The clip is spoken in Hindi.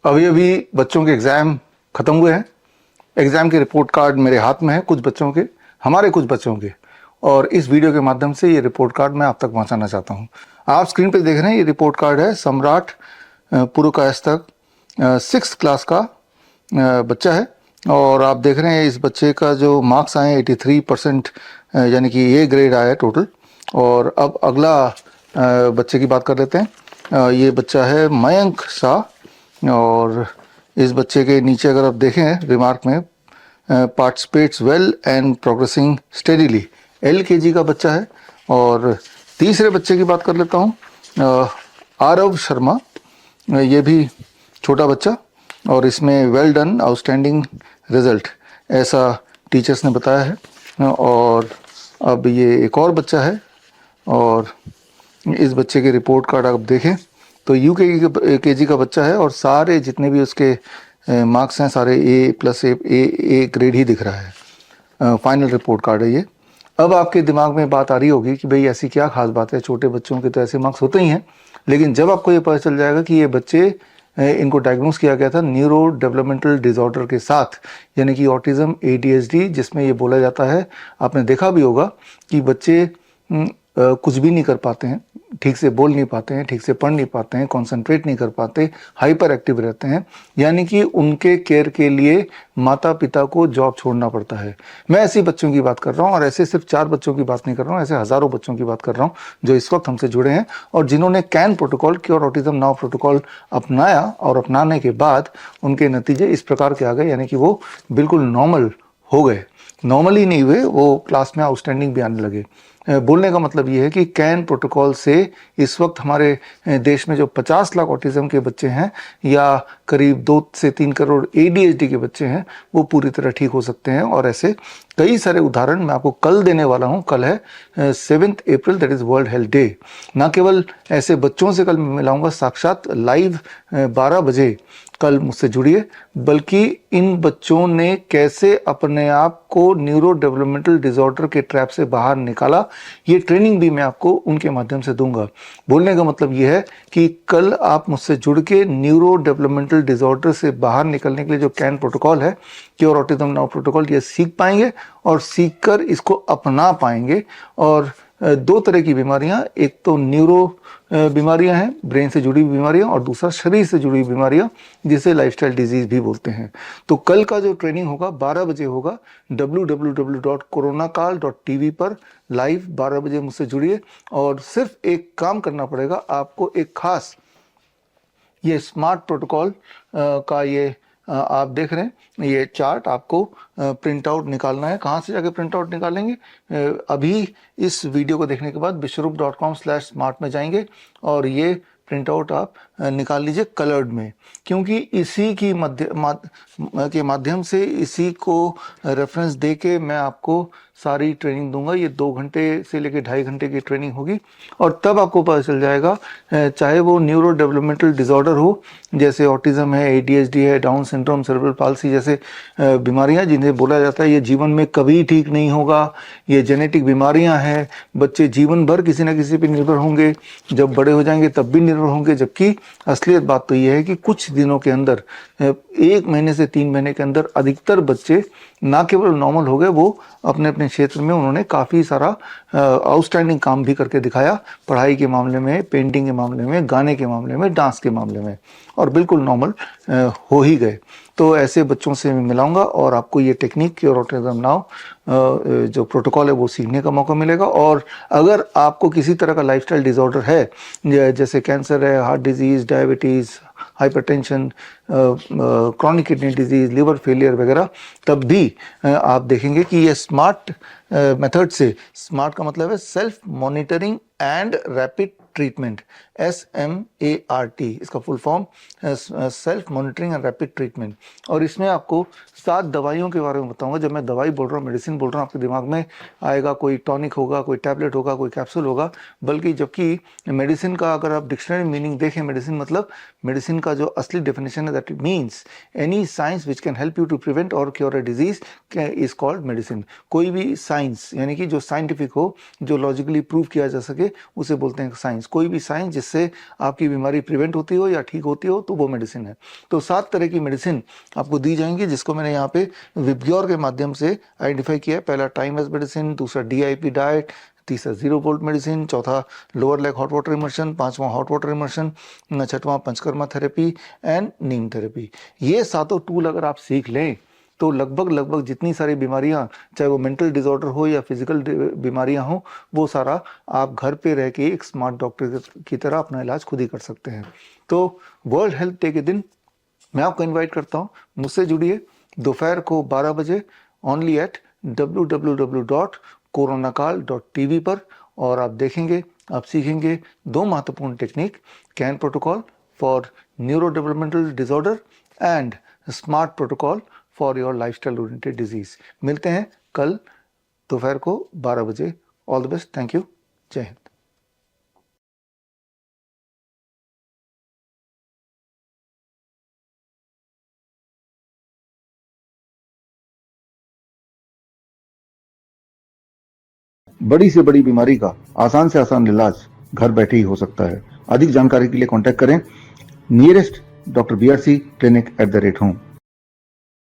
अभी अभी बच्चों के एग्ज़ाम ख़त्म हुए हैं। एग्ज़ाम के रिपोर्ट कार्ड मेरे हाथ में है, कुछ बच्चों के, हमारे कुछ बच्चों के। और इस वीडियो के माध्यम से ये रिपोर्ट कार्ड मैं आप तक पहुंचाना चाहता हूं। आप स्क्रीन पे देख रहे हैं, ये रिपोर्ट कार्ड है सम्राट पुरुकायस्थक 6th क्लास का बच्चा है। और आप देख रहे हैं इस बच्चे का जो मार्क्स आए 83%, यानी कि ए ग्रेड आया है टोटल। और अब अगला बच्चे की बात कर लेते हैं। ये बच्चा है मयंक शाह। और इस बच्चे के नीचे अगर आप देखें रिमार्क में, participates well and progressing steadily, LKG का बच्चा है। और तीसरे बच्चे की बात कर लेता हूँ, आरव शर्मा। ये भी छोटा बच्चा, और इसमें वेल डन, आउटस्टैंडिंग रिजल्ट, ऐसा टीचर्स ने बताया है। और अब ये एक और बच्चा है, और इस बच्चे के रिपोर्ट कार्ड आप देखें तो UKG का बच्चा है, और सारे जितने भी उसके मार्क्स हैं सारे A+ ग्रेड ही दिख रहा है। फाइनल रिपोर्ट कार्ड है ये। अब आपके दिमाग में बात आ रही होगी कि भाई ऐसी क्या खास बात है, छोटे बच्चों के तो ऐसे मार्क्स होते ही हैं। लेकिन जब आपको ये पता चल जाएगा कि ये बच्चे, इनको डायग्नोस किया गया था न्यूरो डेवलपमेंटल डिसऑर्डर के साथ, यानी कि ऑटिज्म ADHD, जिसमें ये बोला जाता है, आपने देखा भी होगा कि बच्चे कुछ भी नहीं कर पाते हैं, ठीक से बोल नहीं पाते हैं, ठीक से पढ़ नहीं पाते हैं, कंसंट्रेट नहीं कर पाते, हाइपर एक्टिव रहते हैं। यानी कि उनके केयर के लिए माता पिता को जॉब छोड़ना पड़ता है। मैं ऐसे बच्चों की बात कर रहा हूँ, और ऐसे सिर्फ 4 बच्चों की बात नहीं कर रहा हूँ, ऐसे हज़ारों बच्चों की बात कर रहा हूँ जो इस वक्त हमसे जुड़े हैं, और जिन्होंने can protocol, cure autism now protocol अपनाया, और अपनाने के बाद उनके नतीजे इस प्रकार के आ गए, यानी कि वो बिल्कुल नॉर्मल हो गए। नॉर्मल ही नहीं हुए, वो क्लास में आउटस्टैंडिंग भी आने लगे। बोलने का मतलब ये है कि कैन प्रोटोकॉल से इस वक्त हमारे देश में जो 50 लाख ऑटिज्म के बच्चे हैं, या करीब 2 से 3 करोड़ ADHD के बच्चे हैं, वो पूरी तरह ठीक हो सकते हैं। और ऐसे कई सारे उदाहरण मैं आपको कल देने वाला हूं। कल है 7 अप्रैल, that is world health day. ना केवल ऐसे बच्चों से कल मैं मिलाऊंगा साक्षात लाइव 12 बजे, कल मुझसे जुड़िए, बल्कि इन बच्चों ने कैसे अपने आप को न्यूरो डेवलपमेंटल डिसऑर्डर के ट्रैप से बाहर निकाला, ये ट्रेनिंग भी मैं आपको उनके माध्यम से दूंगा। बोलने का मतलब ये है कि कल आप मुझसे जुड़ के न्यूरो डेवलपमेंटल डिसऑर्डर से बाहर निकलने के लिए जो कैन प्रोटोकॉल है, क्योर ऑटिज्म नाउ प्रोटोकॉल, ये सीख पाएंगे, और सीख कर इसको अपना पाएंगे। और 2 तरह की बीमारियां, एक तो न्यूरो बीमारियां हैं, ब्रेन से जुड़ी हुई बीमारियां, और दूसरा शरीर से जुड़ी हुई बीमारियां, जिसे लाइफस्टाइल डिजीज भी बोलते हैं। तो कल का जो ट्रेनिंग होगा 12 बजे होगा, www.coronakal.tv पर लाइव 12 बजे मुझसे जुड़िए। और सिर्फ एक काम करना पड़ेगा आपको, एक खास ये स्मार्ट प्रोटोकॉल का ये आप देख रहे हैं, ये चार्ट आपको प्रिंट आउट निकालना है। कहाँ से जाके प्रिंट आउट निकालेंगे? अभी इस वीडियो को देखने के बाद विश्वरूप.com/smart में जाएंगे, और ये प्रिंट आउट आप निकाल लीजिए कलर्ड में, क्योंकि इसी की के माध्यम से, इसी को रेफरेंस दे के मैं आपको सारी ट्रेनिंग दूंगा। ये 2 घंटे से लेकर 2.5 घंटे की ट्रेनिंग होगी, और तब आपको पता चल जाएगा, चाहे वो न्यूरो डेवलपमेंटल डिसऑर्डर हो, जैसे ऑटिज्म है, ADHD है, डाउन सिंड्रोम, सेरेब्रल पाल्सी जैसे बीमारियां, जिन्हें बोला जाता है ये जीवन में कभी ठीक नहीं होगा, ये जेनेटिक बीमारियां हैं, बच्चे जीवन भर किसी न किसी पर निर्भर होंगे, जब बड़े हो जाएंगे तब भी निर्भर होंगे। जबकि असलियत बात तो ये है कि कुछ दिनों के अंदर, 1 महीने से 3 महीने के अंदर अधिकतर बच्चे ना केवल नॉर्मल हो गए, वो अपने अपने क्षेत्र में उन्होंने काफ़ी सारा आउटस्टैंडिंग काम भी करके दिखाया, पढ़ाई के मामले में, पेंटिंग के मामले में, गाने के मामले में, डांस के मामले में, और बिल्कुल नॉर्मल हो ही गए। तो ऐसे बच्चों से मैं मिलाऊंगा, और आपको ये टेक्निक क्योर ऑटिज्म नाउ जो प्रोटोकॉल है वो सीखने का मौका मिलेगा। और अगर आपको किसी तरह का लाइफस्टाइल डिसऑर्डर है, जैसे कैंसर है, heart disease, diabetes, hypertension, chronic kidney disease, liver failure वगैरह, तब भी आप देखेंगे कि ये स्मार्ट मेथड से, स्मार्ट का मतलब है self monitoring and rapid treatment, SMART, इसका full form self monitoring and rapid treatment. और इसमें आपको 7 दवाइयों के बारे में बताऊंगा। जब मैं दवाई बोल रहा हूँ, मेडिसिन बोल रहा हूँ, आपके दिमाग में आएगा कोई टॉनिक होगा, कोई टैबलेट होगा, कोई कैप्सूल होगा, बल्कि जबकि मेडिसिन का अगर आप डिक्शनरी मीनिंग देखें, मेडिसिन मतलब, मेडिसिन का जो असली डेफिनेशन है, that it means any science which can help you to prevent और cure a disease is called medicine. कोई भी साइंस, यानी कि जो साइंटिफिक हो, जो लॉजिकली प्रूव किया जा सके, उसे बोलते हैं साइंस। कोई भी साइंस जिससे आपकी बीमारी प्रिवेंट होती हो या ठीक होती हो, तो वो मेडिसिन है। तो 7 तरह की मेडिसिन आपको दी जाएंगी, जिसको मैंने यहाँ पे विबग्योर के माध्यम से आइडेंटिफाई किया है। पहला टाइम एज मेडिसिन, दूसरा DIP डाइट, तीसरा 0 वोल्ट मेडिसिन, चौथा lower leg hot water immersion, पांचवा हॉट वाटर इमर्शन, छठवां panchakarma therapy and Neem therapy. ये सातों टूल अगर आप सीख लें तो लगभग जितनी सारी बीमारियां, चाहे वो मेंटल डिसऑर्डर हो या फिजिकल बीमारियां हो, वो सारा आप घर पे रह के एक स्मार्ट डॉक्टर की तरह अपना इलाज खुद ही कर सकते हैं। तो वर्ल्ड हेल्थ डे के दिन मैं आपको इनवाइट करता हूँ, मुझसे जुड़िए दोपहर को 12 बजे ओनली एट www.coronakal.tv पर, और आप देखेंगे, आप सीखेंगे 2 महत्वपूर्ण technique, can protocol for neuro developmental disorder and smart protocol for your lifestyle oriented disease. मिलते हैं कल दोपहर को 12 बजे। All the best, thank you, जय हिंद। बड़ी से बड़ी बीमारी का आसान से आसान इलाज घर बैठे ही हो सकता है। अधिक जानकारी के लिए कांटेक्ट करें nearest Dr. BRC Clinic @ home।